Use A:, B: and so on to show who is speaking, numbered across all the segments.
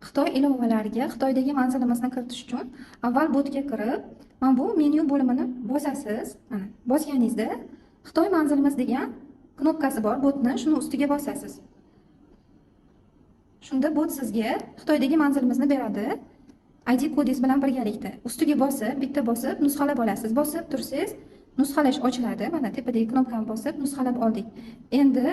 A: Xitoy ilovalariga Xitoydagi manzilimizni kiritish uchun avval botga kirib, mana bu menyu bo'limini bosasiz. Mana bosganingizda Xitoy manzilimiz degan knopkasi bor. Botni shuni ustiga bosasiz. Shunda bot sizga Xitoydagi manzilimizni beradi. ID kodingiz bilan birgalikda ustiga bosib, bitta bosib nusxalab olasiz. Bosib tursangiz, nusxalash ochiladi. Mana tepadagi knopkani bosib nusxalab oldik. Endi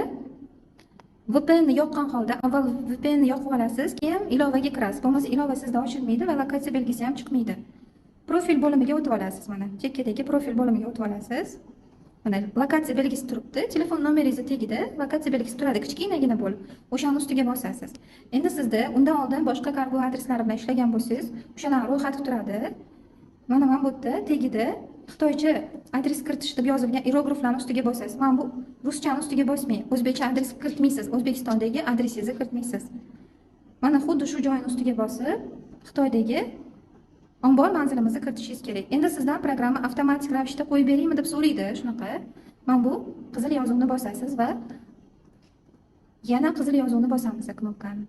A: VPN ni yoqqan holda avval VPN ni yoqib olasiz, keyin ilovaga kirasiz. Bo'lmasa ilova sizda ochilmaydi va lokatsiya belgisi ham chiqmaydi. Profil bo'limiga o'tib olasiz. Mana chekkadagi profil bo'limiga o'tib olasiz. Mana lokatsiya belgisi turibdi. Telefon nomeringiz tagida lokatsiya belgisi turadi, kichkinagina bo'lib. O'shani ustiga bosasiz. Endi sizda undan oldin boshqa kargo adreslari bilan ishlagan bo'lsangiz, o'shalar ro'yxati turadi. Mana bu yerda tagida Xitoycha adres kiritish deb yozilgan hierogliflarni ustiga bosasiz. Mana bu ruschani ustiga bosmang. O'zbekcha adres kiritmaysiz. O'zbekistondagi adresingizni kiritmaysiz. Mana xuddi shu joyni ustiga bosib, Xitoydagi ombor manzilimizni kiritishingiz kerak. Endi sizdan programma avtomatik ravishda qo'yib beraymi deb so'raydi. Shunaqa. Mana bu qizil yozuvni bosasiz va yana qizil yozuvni bosamiz knopkani.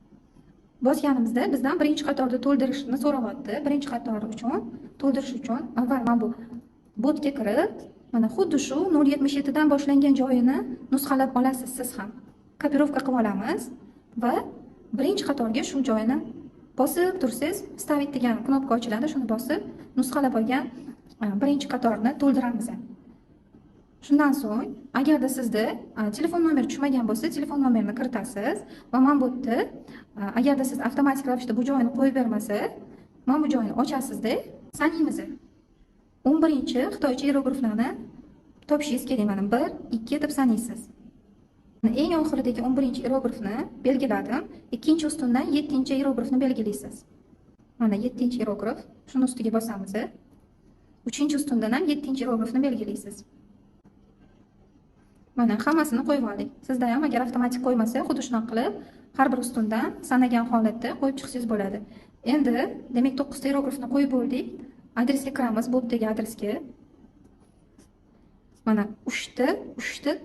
A: Bosganimizda bizdan birinchi qatorda to'ldirishni so'rayapti. Birinchi qator uchun to'ldirish uchun avval mana bu botga kirib, mana xuddi shu 077 dan boshlangan joyini nusxalab olasiz siz ham. Kopirovka qilib olamiz va birinchi qatorga shu joyini bosib tursangiz, stavit degan knopka ochiladi, shuni bosib nusxalab olgan birinchi qatorni to'ldiramiz. Shundan so'ng, agarda sizda telefon nomeri tushmagan bo'lsa, telefon nomerini kiritasiz va mana bu yerda agarda siz avtomatik ravishda bu joyini qo'yib bermasa, mana bu joyni ochasizda, sanaymiz. 11-chi Xitoycha hierogliflarni topishingiz kerak. Mana 1, 2 deb sanaysiz. Eng oxiridagi 11-chi hieroglifni belgiladim. Ikkinchi ustundan 7-chi hieroglifni belgilaysiz. Mana 7-chi hieroglif, shuni ustiga bosamiz. 3-chi ustundan ham 7-chi hieroglifni belgilaysiz. Mana hammasini qo'yib oldik. Sizda ham agar avtomatik qo'ymasa, xuddi shunaqa qilib har bir ustundan sanagan holatda qo'yib chiqsangiz bo'ladi. Endi demak 9 ta hieroglifni qo'yib bo'ldik. Adresga kiramiz, botdagi adresga. Mana 3 ta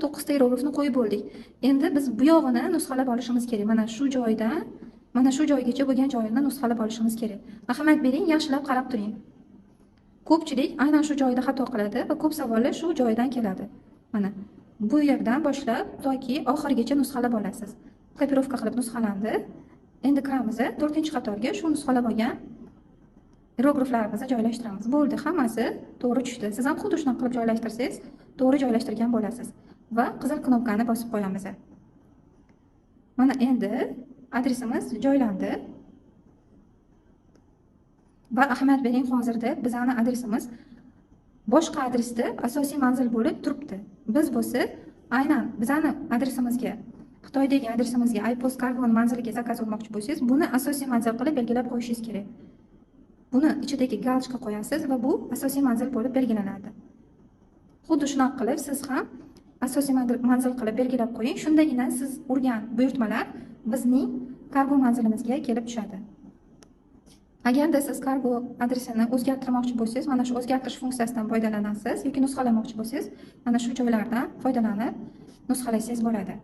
A: 9 ta hieroglifni qo'yib bo'ldik. Endi biz bu yog'ini nusxalab olishimiz kerak. Mana shu joydan, mana shu joygacha bo'lgan joyini nusxalab olishimiz kerak. Ahamiyat bering, yaxshilab qarab turing. Ko'pchilik aynan shu joyda xato qiladi va ko'p savollar shu joydan keladi. Mana bu yerdan boshlab toki oxirigacha nusxalab olasiz. Kopirovka qilib nusxalandi. Endi kiramiz 4-qatorga shu nusxalab olgan hierogliflarimizni joylashtiramiz. Bo'ldi, hammasi to'g'ri tushdi. Siz ham xuddi shunaqa qilib joylashtirsangiz, to'g'ri joylashtirgan bo'lasiz va qizil knopkani bosib qo'yamiz. Mana endi adresimiz joylandi. Va ahamiyat bering, hozirda bizning adresimiz boshqa adresda asosiy manzil bo'lib turibdi. Biz bo'lsa, aynan bizning adresimizga, Xitoydagi adresimizga iPost Cargo manziliga zakaz olmoqchi bo'lsangiz, buni asosiy manzil qilib belgilab qo'yishingiz kerak. Buni ichidagi galchka qo'yasiz va bu asosiy manzil bo'lib belgilanadi. Xuddi shunaqa qilib siz ham asosiy manzil qilib belgilab qo'ying. Shundagina siz urgan buyurtmalar bizning kargo manzilimizga kelib tushadi. Agarda siz kargo adresini o'zgartirmoqchi bo'lsangiz, mana shu o'zgartirish funksiyasidan foydalanasiz yoki nusxalamoqchi bo'lsangiz, mana shu joylardan foydalanib nusxalasangiz bo'ladi.